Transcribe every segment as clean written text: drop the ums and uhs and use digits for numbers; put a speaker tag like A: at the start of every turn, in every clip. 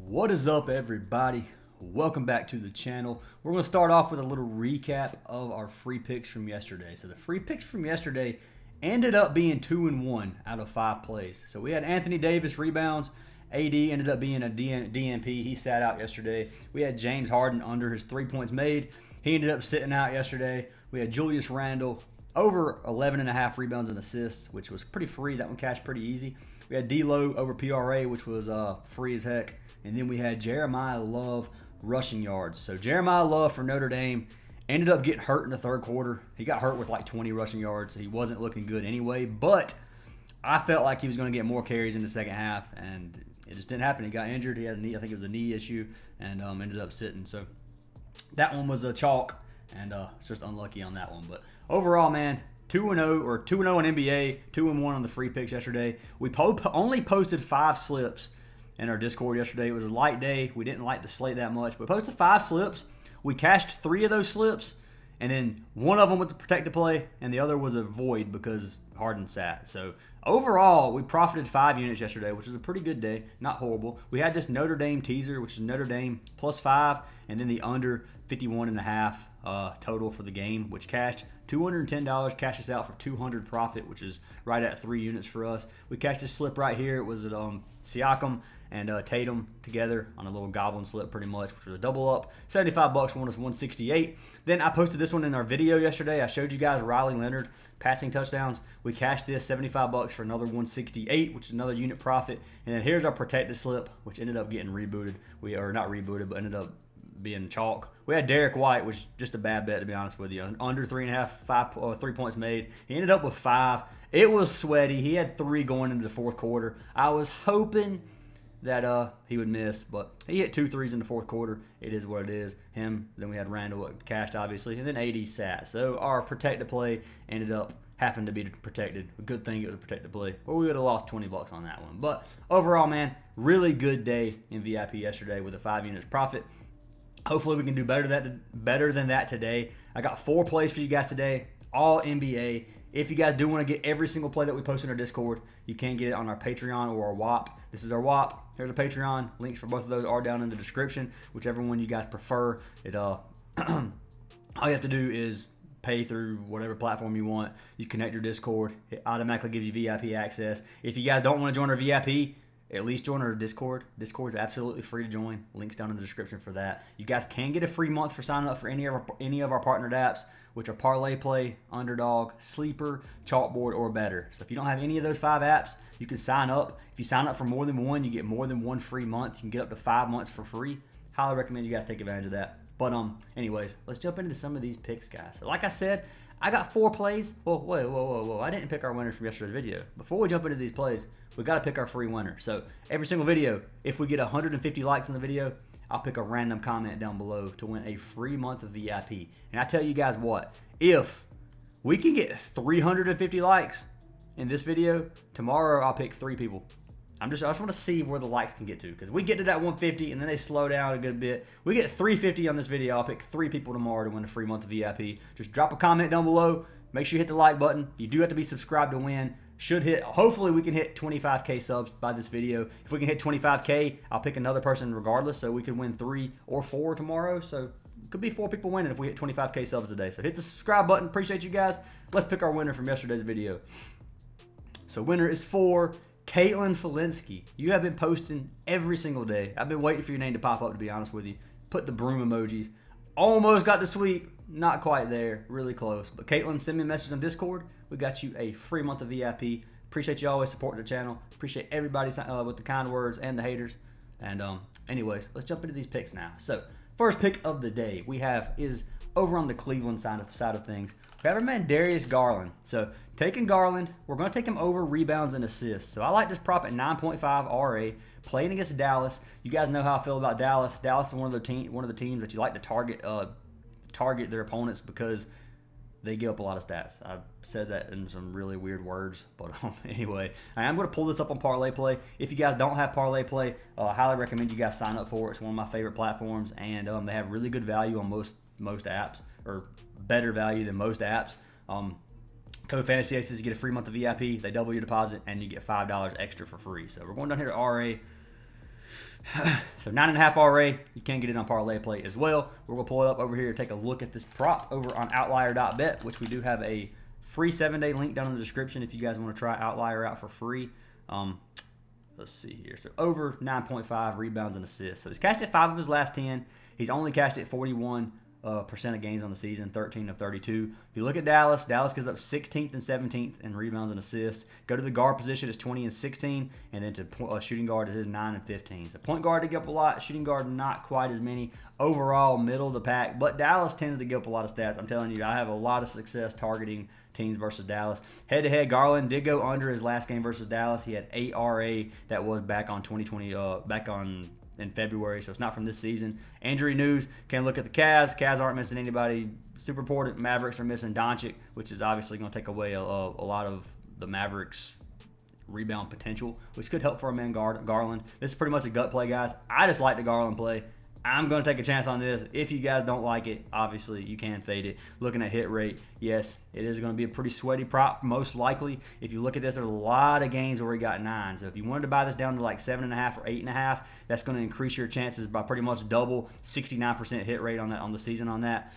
A: What is up, everybody? Welcome back to the channel. We're going to start off with a little recap of our free picks from yesterday. So the free picks from yesterday ended up being 2-1 out of 5 plays. So we had Anthony Davis rebounds. AD ended up being a DNP. He sat out yesterday. We had James Harden under his 3 points made. He ended up sitting out yesterday. We had Julius Randle over 11.5 rebounds and assists, which was pretty free. That one cashed pretty easy. We had D-Lo over PRA, which was free as heck. And then we had Jeremiah Love rushing yards. So Jeremiah Love for Notre Dame ended up getting hurt in the third quarter. He got hurt with like 20 rushing yards. He wasn't looking good anyway, but I felt like he was going to get more carries in the second half, and it just didn't happen. He got injured. He had a knee, I think it was a knee issue, and ended up sitting. So that one was a chalk, and it's just unlucky on that one. But overall, man, 2-0 or 2-0 in NBA, 2-1 on the free picks yesterday. We only posted 5 slips in our Discord yesterday. It was a light day. We didn't like the slate that much. We posted 5 slips. We cashed 3 of those slips, and then one of them was a protected play, and the other was a void because Harden sat. So overall, we profited 5 units yesterday, which was a pretty good day. Not horrible. We had this Notre Dame teaser, which is Notre Dame plus 5, and then the under 51.5 total for the game, which cashed $210, cashed us out for $200 profit, which is right at 3 units for us. We cashed this slip right here. It was at Siakam and Tatum together on a little goblin slip pretty much, which was a double up. $75 won us 168. Then I posted this one in our video yesterday. I showed you guys Riley Leonard passing touchdowns. We cashed this $75 for another 168, which is another unit profit. And then here's our protected slip, which ended up getting rebooted. Not rebooted, but ended up being chalk. We had Derek White, which is just a bad bet, to be honest with you. Under 3.5, 3 points made. He ended up with 5. It was sweaty. He had 3 going into the fourth quarter. I was hoping that he would miss, but he hit 2 threes in the fourth quarter. It is what it is. Him, then we had Randall cashed, obviously, and then AD sat. So our protected play ended up having to be protected. A good thing it was a protected play, or we would have lost $20 on that one. But overall, man, really good day in VIP yesterday with a 5 units profit. Hopefully we can do better than that today. I got 4 plays for you guys today, all NBA. If you guys do want to get every single play that we post in our Discord, you can get it on our Patreon or our WAP. This is our WAP. Here's a Patreon. Links for both of those are down in the description, whichever one you guys prefer. All you have to do is pay through whatever platform you want. You connect your Discord. It automatically gives you VIP access. If you guys don't want to join our VIP, at least join our Discord. Discord is absolutely free to join. Links down in the description for that. You guys can get a free month for signing up for any of our partnered apps, which are Parlay, UNDERDOG, Sleeper, CHALKBOARD, or better. So if you don't have any of those 5 apps, you can sign up. If you sign up for more than one, you get more than 1 free month. You can get up to 5 months for free. Highly recommend you guys take advantage of that. But anyways, let's jump into some of these picks, guys. So like I said, I got 4 plays. Well, whoa. I didn't pick our winners from yesterday's video. Before we jump into these plays, we got to pick our free winner. So every single video, if we get 150 likes in the video, I'll pick a random comment down below to win a free month of VIP. And I tell you guys what, if we can get 350 likes in this video, tomorrow I'll pick 3 people. I just want to see where the likes can get to, because we get to that 150 and then they slow down a good bit. We get 350 on this video. I'll pick 3 people tomorrow to win a free month of VIP. Just drop a comment down below. Make sure you hit the like button. You do have to be subscribed to win. Hopefully we can hit 25K subs by this video. If we can hit 25K, I'll pick another person regardless, so we could win 3 or 4 tomorrow. So it could be 4 people winning if we hit 25K subs a day. So hit the subscribe button. Appreciate you guys. Let's pick our winner from yesterday's video. So winner is for Caitlin Felinsky. You have been posting every single day. I've been waiting for your name to pop up, to be honest with you. Put the broom emojis. Almost got the sweep. Not quite there. Really close. But Caitlin, send me a message on Discord. We got you a free month of VIP. Appreciate you always supporting the channel. Appreciate everybody with the kind words and the haters. And anyways, let's jump into these picks now. So first pick of the day we have is over on the Cleveland side of things. We have our man Darius Garland. So taking Garland, we're going to take him over rebounds and assists. So I like this prop at 9.5 RA, playing against Dallas. You guys know how I feel about Dallas. Dallas is one of the teams that you like to target their opponents because they give up a lot of stats. I've said that in some really weird words, but anyway, I'm going to pull this up on Parlay Play. If you guys don't have Parlay Play, I highly recommend you guys sign up for it. It's one of my favorite platforms, and they have really good value on most apps, or better value than most apps. Code Fantasy Aces, you get a free month of VIP. They double your deposit, and you get $5 extra for free. So we're going down here to RA. So 9.5 RA, you can get it on Parlay Play as well. We're gonna pull it up over here and take a look at this prop over on OUTLIER.bet, which we do have a free 7-day link down in the description if you guys want to try OUTLIER out for free. Let's see here. So over 9.5 rebounds and assists. So he's cashed at 5 of his last 10. He's only cashed at 41% of games on the season, 13 of 32. If you look at Dallas, Dallas gives up 16th and 17th in rebounds and assists. Go to the guard position, it's 20 and 16, and then to shooting guard, it is 9 and 15. So point guard to give up a lot, shooting guard not quite as many. Overall, middle of the pack, but Dallas tends to give up a lot of stats. I'm telling you, I have a lot of success targeting teams versus Dallas. Head-to-head, Garland did go under his last game versus Dallas. He had 8 RA. That was back on 2020, in February, so it's not from this season. Injury news, can look at the Cavs. Cavs aren't missing anybody super important. Mavericks are missing Doncic, which is obviously going to take away a lot of the Mavericks' rebound potential, which could help for a man Garland. This is pretty much a gut play, guys. I just like the Garland play. I'm going to take a chance on this. If you guys don't like it, obviously you can fade it. Looking at hit rate, yes, it is going to be a pretty sweaty prop, most likely. If you look at this, there's a lot of games where he got 9. So if you wanted to buy this down to like 7.5 or 8.5, that's going to increase your chances by pretty much double. 69% hit rate on the season on that.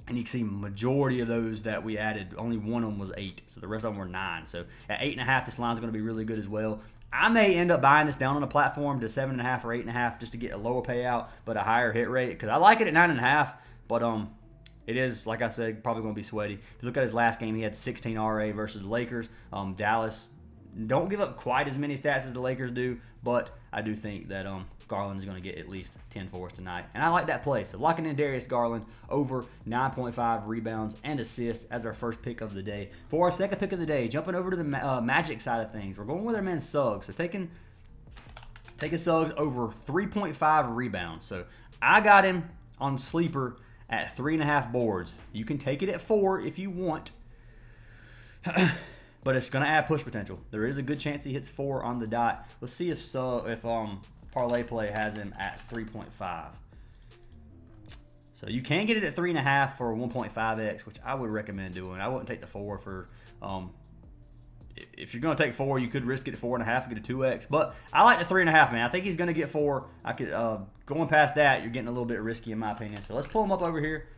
A: And you can see majority of those that we added, only one of them was 8. So the rest of them were 9. So at 8.5, this line's going to be really good as well. I may end up buying this down on the platform to 7.5 or 8.5 just to get a lower payout, but a higher hit rate, because I like it at 9.5. But it is, like I said, probably going to be sweaty. If you look at his last game, he had 16 RA versus the Lakers. Dallas don't give up quite as many stats as the Lakers do, but I do think that Garland is going to get at least 10 for us tonight. And I like that play. So locking in Darius Garland over 9.5 rebounds and assists as our first pick of the day. For our second pick of the day, jumping over to the Magic side of things, we're going with our man Suggs. So taking Suggs over 3.5 rebounds. So I got him on Sleeper at 3.5 boards. You can take it at 4 if you want. But it's going to add push potential. There is a good chance he hits 4 on the dot. Let's see if Parlay Play has him at 3.5. So you can get it at 3.5 for 1.5x, which I would recommend doing. I wouldn't take the 4 for. If you're going to take 4, you could risk it at 4.5 and get a 2x. But I like the 3.5, man. I think he's going to get 4. I could going past that, you're getting a little bit risky in my opinion. So let's pull him up over here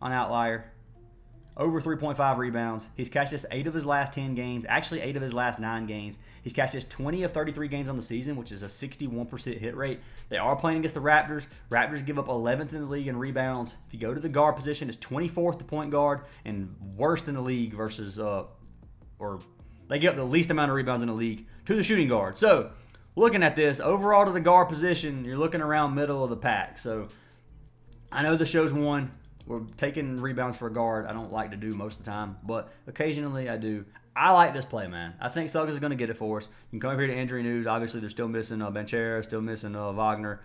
A: on OUTLIER. Over 3.5 rebounds. He's cashed this 8 of his last 10 games. Actually, 8 of his last 9 games. He's cashed this 20 of 33 games on the season, which is a 61% hit rate. They are playing against the Raptors. Raptors give up 11th in the league in rebounds. If you go to the guard position, it's 24th to point guard and worst in the league versus, or they give up the least amount of rebounds in the league to the shooting guard. So, looking at this, overall to the guard position, you're looking around middle of the pack. So, I know the show's 1. We're taking rebounds for a guard. I don't like to do most of the time, but occasionally I do. I like this play, man. I think Suggs is going to get it for us. You can come over here to injury news. Obviously, they're still missing Benchera, still missing Wagner.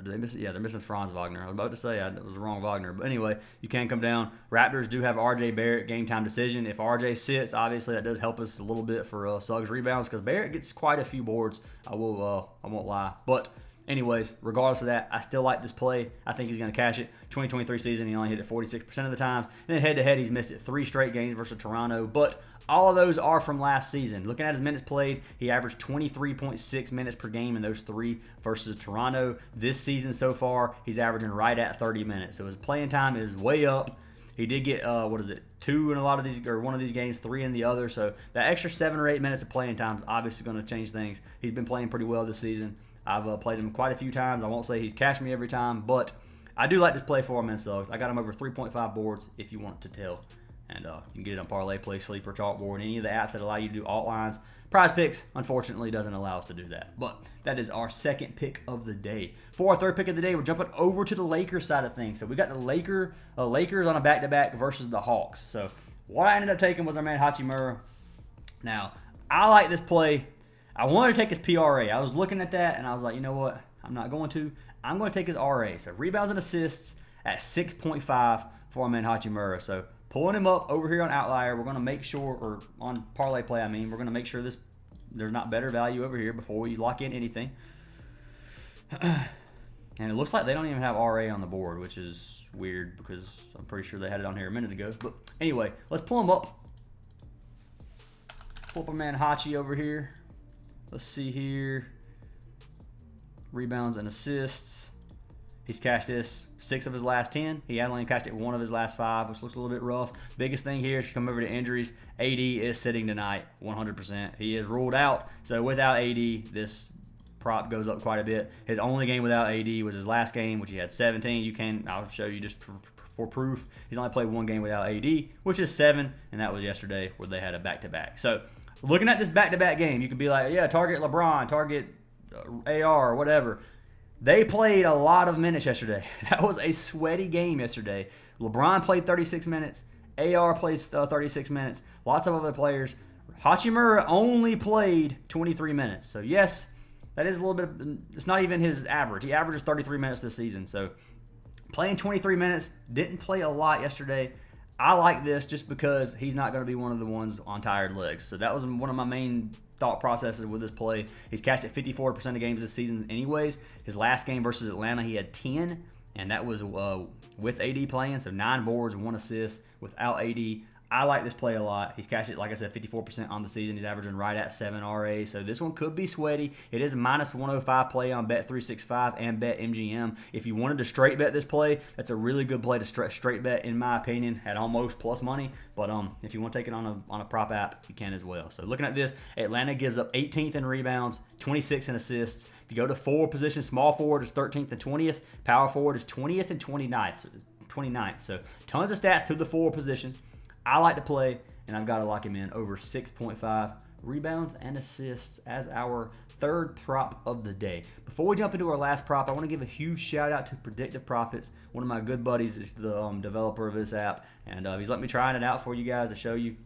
A: Do they miss it? Yeah, they're missing Franz Wagner. I was about to say it was the wrong Wagner. But anyway, you can come down. Raptors do have RJ Barrett game time decision. If RJ sits, obviously that does help us a little bit for Suggs rebounds because Barrett gets quite a few boards. I won't lie. But anyways, regardless of that, I still like this play. I think he's going to cash it. 2023 season, he only hit it 46% of the times. And then head-to-head, he's missed it 3 straight games versus Toronto. But all of those are from last season. Looking at his minutes played, he averaged 23.6 minutes per game in those 3 versus Toronto. This season so far, he's averaging right at 30 minutes. So his playing time is way up. He did get, 2 in a lot of these, or one of these games, 3 in the other. So that extra 7 or 8 minutes of playing time is obviously going to change things. He's been playing pretty well this season. I've played him quite a few times. I won't say he's cashed me every time, but I do like this play for him in Suggs. I got him over 3.5 boards if you want to tell. And you can get it on Parlay, Play, Sleeper, Chalkboard, any of the apps that allow you to do alt lines. Prizepicks, unfortunately, doesn't allow us to do that. But that is our second pick of the day. For our third pick of the day, we're jumping over to the Lakers side of things. So we got the Lakers on a back-to-back versus the Hawks. So what I ended up taking was our man Hachimura. Now, I like this play. I wanted to take his PRA. I was looking at that, and I was like, you know what? I'm not going to. I'm going to take his RA. So rebounds and assists at 6.5 for our man Hachimura. So pulling him up over here on OUTLIER, we're going to make sure, or on Parlay Play, we're going to make sure there's not better value over here before we lock in anything. And it looks like they don't even have RA on the board, which is weird because I'm pretty sure they had it on here a minute ago. But anyway, let's pull him up. Pull up our man Hachi over here. Let's see here. rebounds and assists. He's cashed this 6 of his last 10. He only cashed it 1 of his last 5, which looks a little bit rough. Biggest thing here, if you come over to injuries, AD is sitting tonight 100%. He is ruled out. So without AD, this prop goes up quite a bit. His only game without AD was his last game, which he had 17. I'll show you just for proof. He's only played 1 game without AD, which is 7, and that was yesterday where they had a back-to-back. So looking at this back-to-back game, you could be like, yeah, target LeBron, target AR, or whatever. They played a lot of minutes yesterday. That was a sweaty game yesterday. LeBron played 36 minutes. AR plays 36 minutes. Lots of other players. Hachimura only played 23 minutes. So, yes, that is a little bit – it's not even his average. He averages 33 minutes this season. So, playing 23 minutes, didn't play a lot yesterday. I like this just because he's not going to be one of the ones on tired legs. So, that was one of my main – thought processes with this play. He's cashed at 54% of games this season anyways. His last game versus Atlanta, he had 10, and that was with AD playing, so 9 boards, 1 assist without AD. I like this play a lot. He's cashed it, like I said, 54% on the season. He's averaging right at 7 RA, so this one could be sweaty. It is a minus 105 play on Bet365 and BetMGM. If you wanted to straight bet this play, that's a really good play to straight bet, in my opinion, at almost plus money. But if you want to take it on a prop app, you can as well. So looking at this, Atlanta gives up 18th in rebounds, 26th in assists. If you go to forward position, small forward is 13th and 20th. Power forward is 20th and 29th. So tons of stats to the forward position. I like to play, and I've got to lock him in over 6.5 rebounds and assists as our third prop of the day. Before we jump into our last prop, I want to give a huge shout out to Predictive Profits. One of my good buddies is the developer of this app, and he's let me try it out for you guys to show you.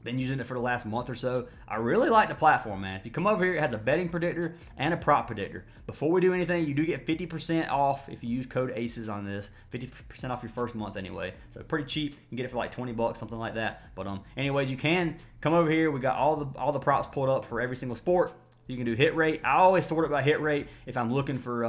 A: Been using it for the last month or so. I really like the platform, man. If you come over here, it has a betting predictor and a prop predictor. Before we do anything, you do get 50% off if you use code ACES on this. 50% off your first month anyway. So pretty cheap. You can get it for like 20 bucks, something like that. But anyways, you can come over here. We got all the props pulled up for every single sport. You can do hit rate. I always sort it by hit rate if I'm looking for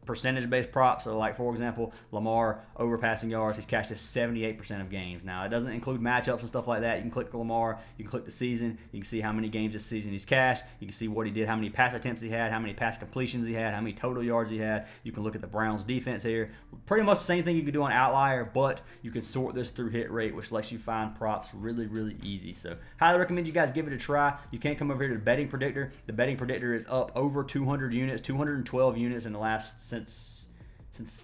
A: percentage-based props. So, like, for example, Lamar over passing yards, he's cashed at 78% of games. Now, it doesn't include matchups and stuff like that. You can click Lamar. You can click the season. You can see how many games this season he's cashed. You can see what he did, how many pass attempts he had, how many pass completions he had, how many total yards he had. You can look at the Browns' defense here. Pretty much the same thing you can do on OUTLIER, but you can sort this through hit rate, which lets you find props really, really easy. So, highly recommend you guys give it a try. You can come over here to the betting predictor. The betting predictor is up over 200 units, 212 units in the last since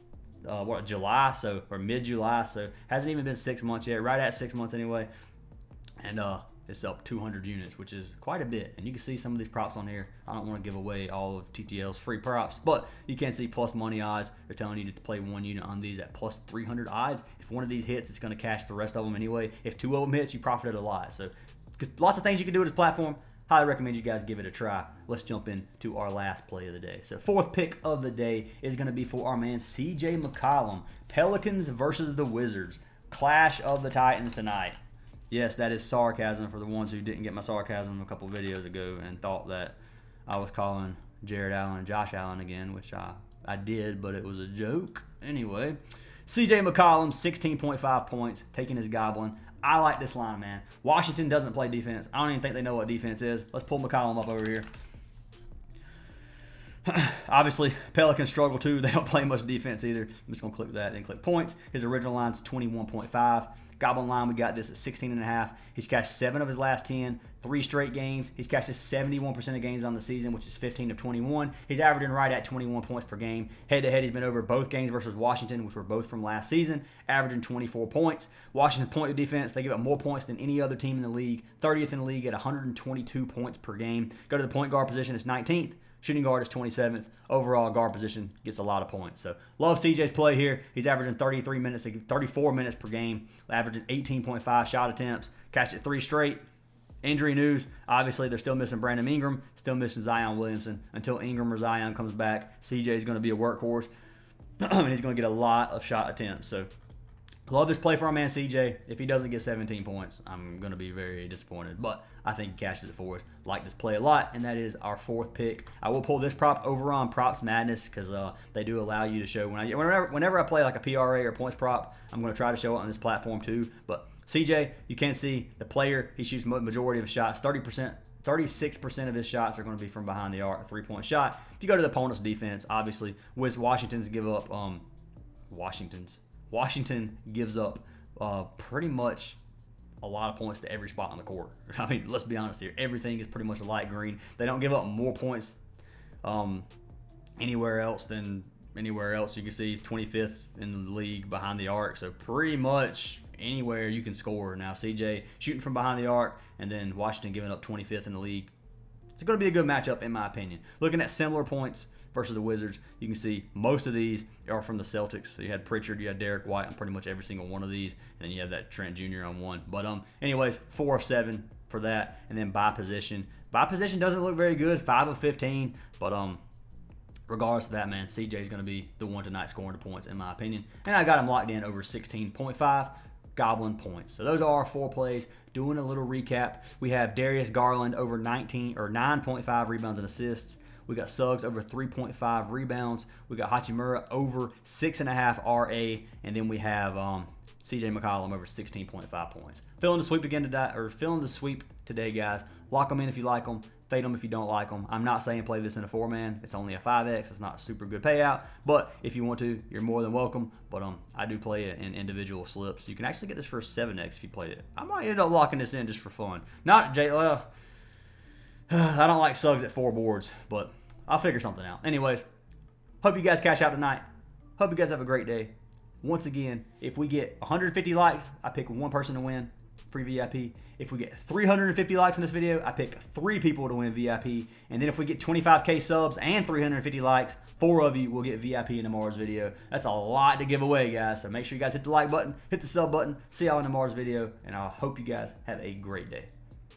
A: July, or mid-July, so hasn't even been 6 months yet, right at 6 months anyway, and it's up 200 units, which is quite a bit. And you can see some of these props on here. I don't want to give away all of TTL's free props, but you can see plus money odds. They're telling you to play 1 unit on these at plus 300 odds. If one of these hits, it's going to cash the rest of them anyway. If 2 of them hits, you profited a lot. So lots of things you can do with this platform. Highly recommend you guys give it a try. Let's jump into our last play of the day. So, fourth pick of the day is going to be for our man CJ McCollum. Pelicans versus the Wizards. Clash of the Titans tonight. Yes, that is sarcasm for the ones who didn't get my sarcasm a couple videos ago and thought that I was calling Jared Allen and Josh Allen again, which I did, but it was a joke. Anyway, CJ McCollum, 16.5 points, taking his goblin. I like this line, man. Washington doesn't play defense. I don't even think they know what defense is. Let's pull McCollum up over here. Obviously, Pelicans struggle too. They don't play much defense either. I'm just going to click that and click points. His original line's 21.5. Goblin line, we got this at 16.5. He's cashed 7 of his last 10, 3 straight games. He's cashed 71% of games on the season, which is 15 of 21. He's averaging right at 21 points per game. Head-to-head, he's been over both games versus Washington, which were both from last season, averaging 24 points. Washington point of defense, they give up more points than any other team in the league. 30th in the league at 122 points per game. Go to the point guard position, it's 19th. Shooting guard is 27th. Overall, guard position gets a lot of points. So, love CJ's play here. He's averaging 34 minutes per game, averaging 18.5 shot attempts. Cashed it 3 straight. Injury news, obviously, they're still missing Brandon Ingram, still missing Zion Williamson. Until Ingram or Zion comes back, CJ is going to be a workhorse, and he's going to get a lot of shot attempts. So, love this play for our man CJ. If he doesn't get 17 points, I'm going to be very disappointed. But I think he cashes it for us. Like this play a lot, and that is our 4th pick. I will pull this prop over on Props Madness because they do allow you to show. Whenever I play like a PRA or points prop, I'm going to try to show it on this platform too. But CJ, you can see the player. He shoots majority of his shots, 30% 36% of his shots are going to be from behind the arc, a 3-point shot. If you go to the opponent's defense, obviously, Washington gives up pretty much a lot of points to every spot on the court. I mean, let's be honest here. Everything is pretty much a light green. They don't give up more points anywhere else than anywhere else. You can see 25th in the league behind the arc. So pretty much anywhere you can score. Now CJ shooting from behind the arc, and then Washington giving up 25th in the league. It's going to be a good matchup in my opinion. Looking at similar points versus the Wizards, you can see most of these are from the Celtics. So you had Pritchard, you had Derek White on pretty much every single one of these, and then you have that Trent Jr. on one. But anyways, 4 of 7 for that, and then by position. By position doesn't look very good, 5 of 15, but regardless of that, man, CJ is going to be the one tonight scoring the points in my opinion, and I got him locked in over 16.5 Goblin points. So those are our 4 plays. Doing a little recap, we have Darius Garland over 9.5 rebounds and assists. We got Suggs over 3.5 rebounds. We got Hachimura over 6.5 RA, and then we have CJ McCollum over 16.5 points. Feeling the sweep again today, or feeling the sweep today, guys. Lock them in if you like them. Fade them if you don't like them. I'm not saying play this in a 4-man. It's only a 5X. It's not a super good payout. But if you want to, you're more than welcome. But I do play it in individual slips. You can actually get this for a 7X if you played it. I might end up locking this in just for fun. Not Jay. I don't like Suggs at 4 boards, but I'll figure something out. Anyways, hope you guys cash out tonight. Hope you guys have a great day. Once again, if we get 150 likes, I pick one person to win. Free VIP. If we get 350 likes in this video, I pick 3 people to win VIP. And then if we get 25K subs and 350 likes, 4 of you will get VIP in tomorrow's video. That's a lot to give away, guys. So make sure you guys hit the like button, hit the sub button. See y'all in tomorrow's video, and I hope you guys have a great day.